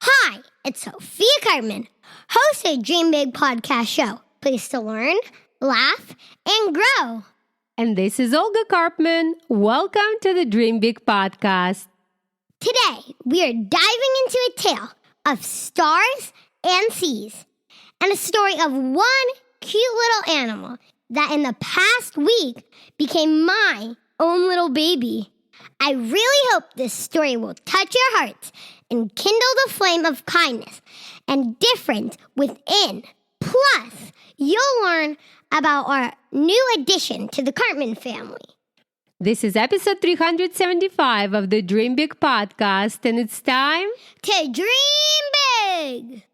Hi, it's Sophiakarpman, host of Dream Big Podcast show. Place to learn, laugh, and grow. And this is olgakarpman. Welcome to the Dream Big Podcast. Today, we are diving into a tale of stars and seas, and a story of one cute little animal that in the past week became my own little baby. I really hope this story will touch your hearts and kindle the flame of kindness and difference within. Plus, you'll learn about our new addition to the Karpman family. This is episode 375 of the Dream Big Podcast, and it's time to dream big!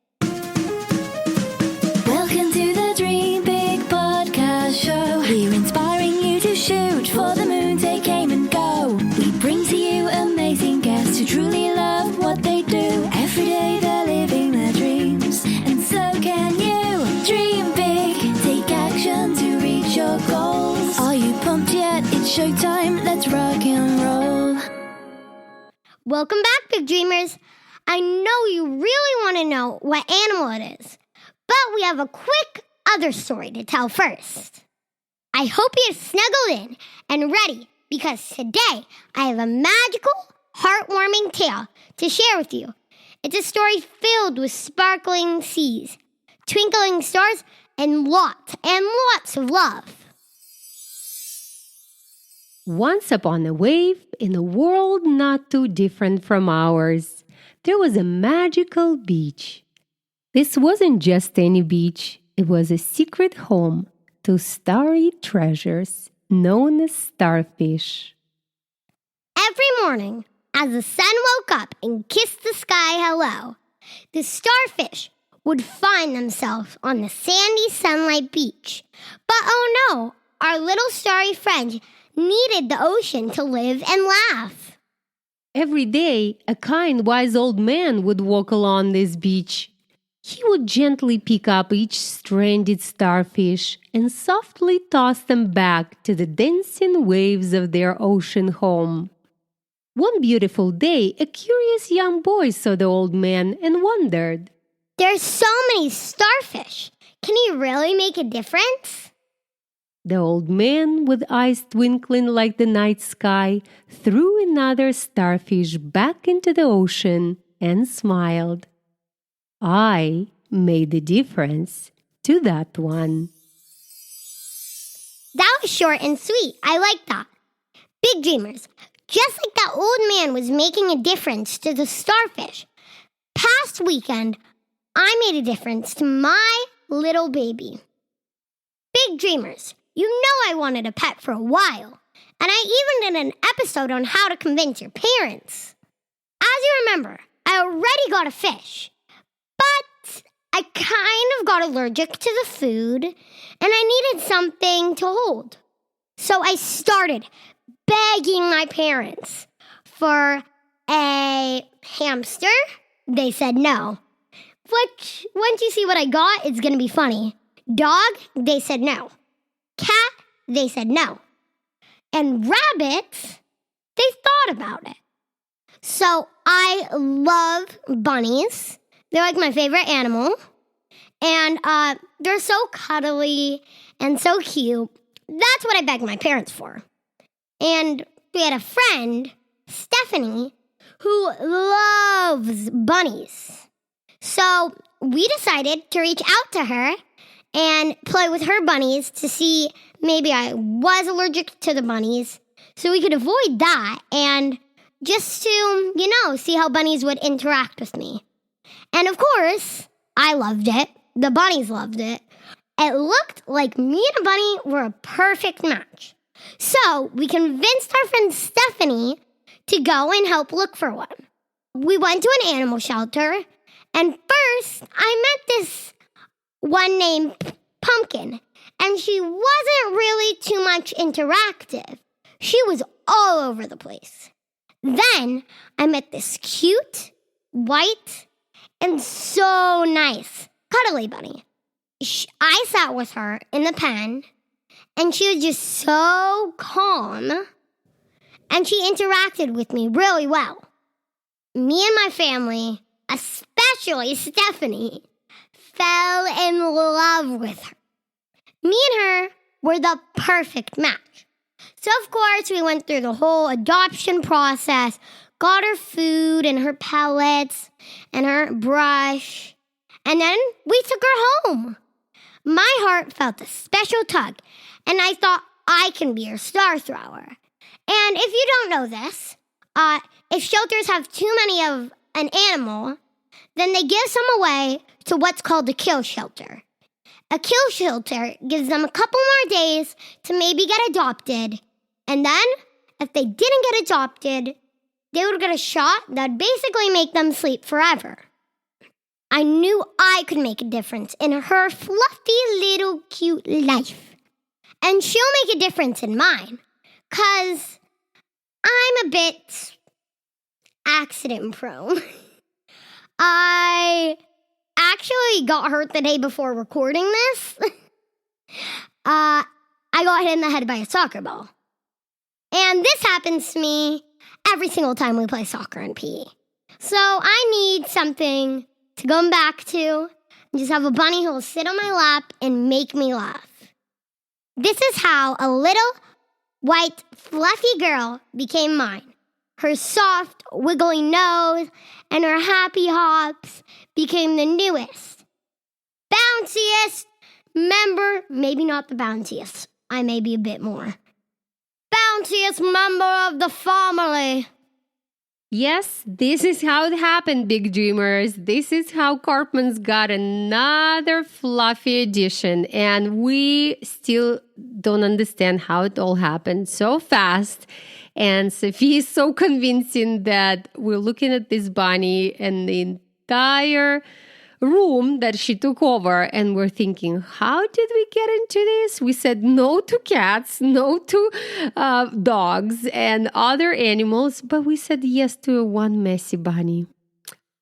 Welcome to the Dream Big Podcast show. We're inspiring you to shoot for the moon, take aim and go. We bring to you amazing guests who truly love what they do. Every day they're living their dreams, and so can you. Dream big, take action to reach your goals. Are you pumped yet? It's showtime, let's rock and roll. Welcome back, Big Dreamers. I know you really want to know what animal it is, but we have a quick other story to tell first. I hope you're snuggled in and ready, because today I have a magical, heartwarming tale to share with you. It's a story filled with sparkling seas, twinkling stars, and lots of love. Once upon a wave in a world not too different from ours, there was a magical beach. This wasn't just any beach, it was a secret home to starry treasures known as Starfish. Every morning, as the sun woke up and kissed the sky hello, the starfish would find themselves on the sandy sunlight beach. But oh no, our little starry friend needed the ocean to live and laugh. Every day, a kind, wise old man would walk along this beach. He would gently pick up each stranded starfish and softly toss them back to the dancing waves of their ocean home. One beautiful day, a curious young boy saw the old man and wondered, There's so many starfish. Can he really make a difference? The old man, with eyes twinkling like the night sky, threw another starfish back into the ocean and smiled. I made a difference to that one. That was short and sweet. I like that. Big Dreamers, just like that old man was making a difference to the starfish, past weekend, I made a difference to my little baby. Big Dreamers, you know I wanted a pet for a while, and I even did an episode on how to convince your parents. As you remember, I already got a fish, but I kind of got allergic to the food, and I needed something to hold. So I started begging my parents for a hamster. They said no. Which, once you see what I got, it's going to be funny. Dog, they said no. Cat, they said no. And rabbits, they thought about it. So I love bunnies. They're like my favorite animal. And they're so cuddly and so cute. That's what I begged my parents for. And we had a friend, Stephanie, who loves bunnies. So we decided to reach out to her and play with her bunnies to see maybe I was allergic to the bunnies, so we could avoid that and just to, see how bunnies would interact with me. And of course, I loved it. The bunnies loved it. It looked like me and a bunny were a perfect match. So we convinced our friend Stephanie to go and help look for one. We went to an animal shelter, and first I met this one named Pumpkin, and she wasn't really too much interactive. She was all over the place. Then I met this cute, white, and so nice cuddly bunny. I sat with her in the pen, and she was just so calm, and she interacted with me really well. Me and my family, especially especially Stephanie, fell in love with her. Me and her were the perfect match. So, of course, we went through the whole adoption process, got her food and her pellets and her brush, and then we took her home. My heart felt a special tug, and I thought I can be her star thrower. And if you don't know this, if shelters have too many of an animal, then they give some away to what's called a kill shelter. A kill shelter gives them a couple more days to maybe get adopted, and then, if they didn't get adopted, they would get a shot that would basically make them sleep forever. I knew I could make a difference in her fluffy little cute life. And she'll make a difference in mine, 'cause I'm a bit accident prone. I actually got hurt the day before recording this. I got hit in the head by a soccer ball. And this happens to me every single time we play soccer in PE. So I need something to go back to and just have a bunny who will sit on my lap and make me laugh. This is how a little white fluffy girl became mine. Her soft, wiggly nose and her happy hops became the newest, bounciest member, maybe not the bounciest, I may be a bit more, bounciest member of the family. Yes, this is how it happened, big dreamers. This is how Karpman's got another fluffy addition, and we still don't understand how it all happened so fast. And Sophia is so convincing that we're looking at this bunny and the entire room that she took over, and we're thinking, how did we get into this? We said no to cats, no to dogs and other animals, but we said yes to one messy bunny.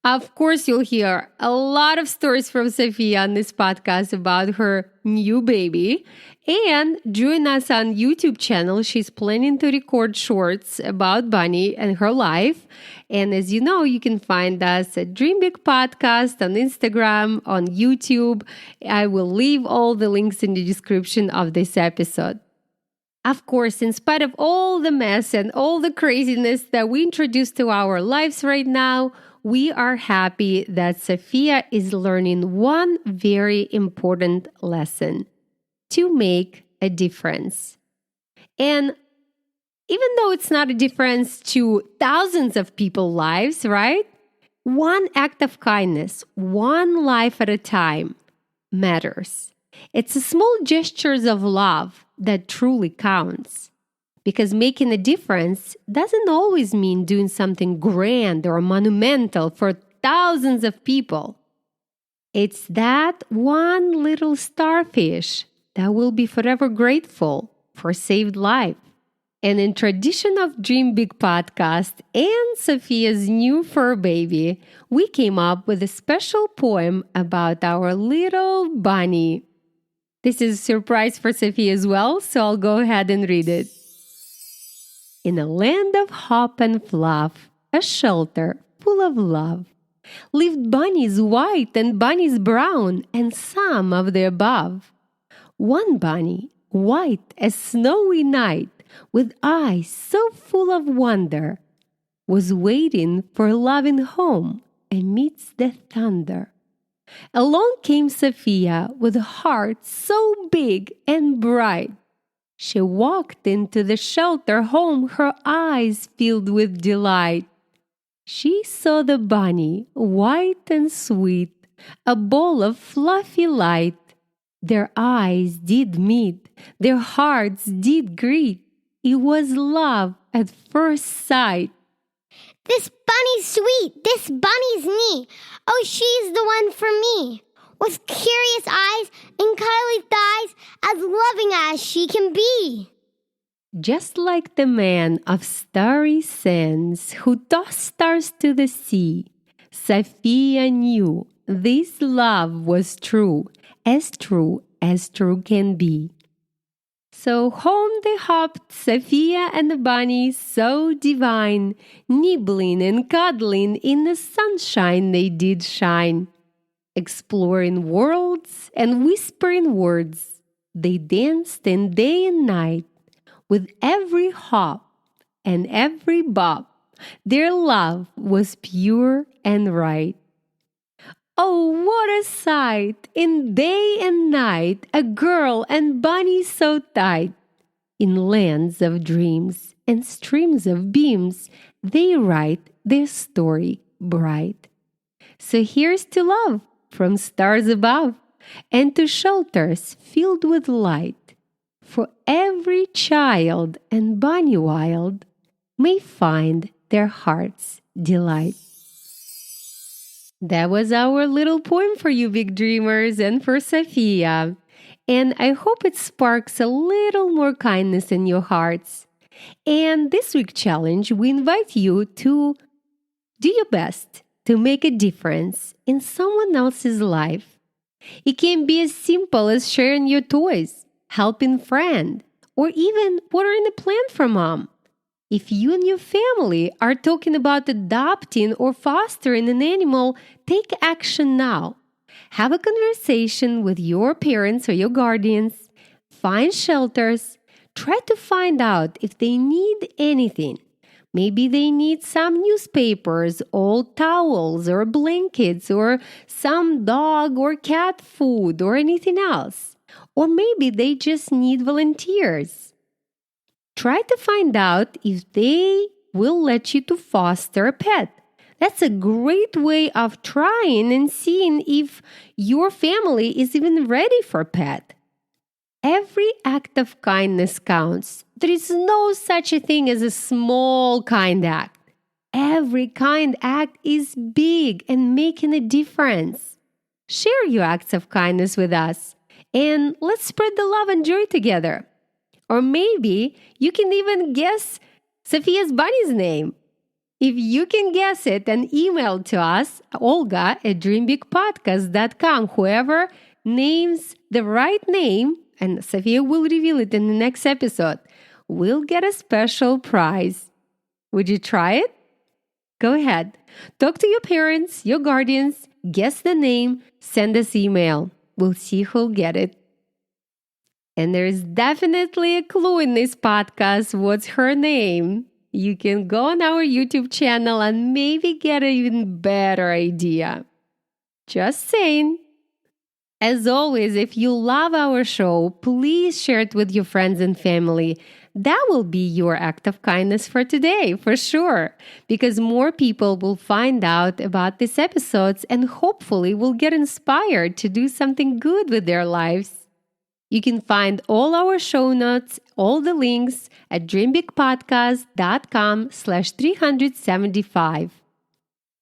Of course, you'll hear a lot of stories from Sophia on this podcast about her new baby. And join us on YouTube channel. She's planning to record shorts about Bunny and her life. And as you know, you can find us at Dream Big Podcast on Instagram, on YouTube. I will leave all the links in the description of this episode. Of course, in spite of all the mess and all the craziness that we introduced to our lives right now, we are happy that Sophia is learning one very important lesson: to make a difference. And even though it's not a difference to thousands of people's lives, right? One act of kindness, one life at a time, matters. It's the small gestures of love that truly counts. Because making a difference doesn't always mean doing something grand or monumental for thousands of people. It's that one little starfish that will be forever grateful for saved life. And in tradition of Dream Big Podcast and Sophia's new fur baby, we came up with a special poem about our little bunny. This is a surprise for Sophia as well, so I'll go ahead and read it. In a land of hop and fluff, a shelter full of love, lived bunnies white and bunnies brown and some of the above. One bunny, white as snowy night, with eyes so full of wonder, was waiting for a loving home amidst the thunder. Along came Sophia with a heart so big and bright. She walked into the shelter home, her eyes filled with delight. She saw the bunny, white and sweet, a ball of fluffy light. Their eyes did meet, their hearts did greet. It was love at first sight. This bunny's sweet, this bunny's neat. Oh, she's the one for me. With curious eyes and cuddly thighs, as loving as she can be. Just like the man of starry sands who tossed stars to the sea, Sophia knew this love was true as true can be. So home they hopped, Sophia and the bunny, so divine, nibbling and cuddling in the sunshine they did shine. Exploring worlds and whispering words, they danced in day and night. With every hop and every bop, their love was pure and right. Oh, what a sight! In day and night, a girl and bunny so tight. In lands of dreams and streams of beams, they write their story bright. So here's to love from stars above, and to shelters filled with light. For every child and bunny wild may find their heart's delight. That was our little poem for you, big dreamers, and for Sophia. And I hope it sparks a little more kindness in your hearts. And this week's challenge, we invite you to do your best to make a difference in someone else's life. It can be as simple as sharing your toys, helping a friend, or even watering a plant for mom. If you and your family are talking about adopting or fostering an animal, take action now. Have a conversation with your parents or your guardians. Find shelters. Try to find out if they need anything. Maybe they need some newspapers, old towels, or blankets, or some dog or cat food, or anything else. Or maybe they just need volunteers. Try to find out if they will let you to foster a pet. That's a great way of trying and seeing if your family is even ready for a pet. Every act of kindness counts. There is no such a thing as a small kind act. Every kind act is big and making a difference. Share your acts of kindness with us, and let's spread the love and joy together. Or maybe you can even guess Sophia's bunny's name. If you can guess it, then email to us, olga@dreambigpodcast.com. Whoever names the right name, and Sophia will reveal it in the next episode, will get a special prize. Would you try it? Go ahead. Talk to your parents, your guardians, guess the name, send us email. We'll see who'll get it. And there's definitely a clue in this podcast. What's her name? You can go on our YouTube channel and maybe get an even better idea. Just saying. As always, if you love our show, please share it with your friends and family. That will be your act of kindness for today, for sure, because more people will find out about these episodes and hopefully will get inspired to do something good with their lives. You can find all our show notes, all the links at dreambigpodcast.com/375.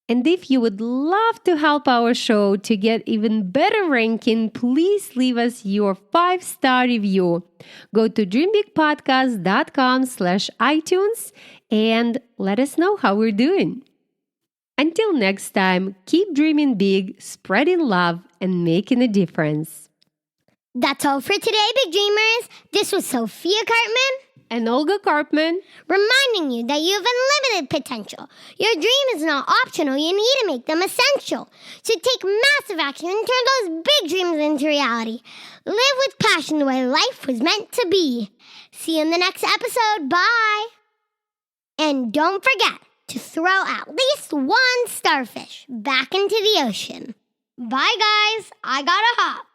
And if you would love to help our show to get even better ranking, please leave us your 5-star review. Go to dreambigpodcast.com/iTunes and let us know how we're doing. Until next time, keep dreaming big, spreading love, and making a difference. That's all for today, big dreamers. This was sophiakarpman and olgakarpman, reminding you that you have unlimited potential. Your dream is not optional. You need to make them essential. So take massive action and turn those big dreams into reality. Live with passion the way life was meant to be. See you in the next episode. Bye. And don't forget to throw at least one starfish back into the ocean. Bye, guys. I gotta hop.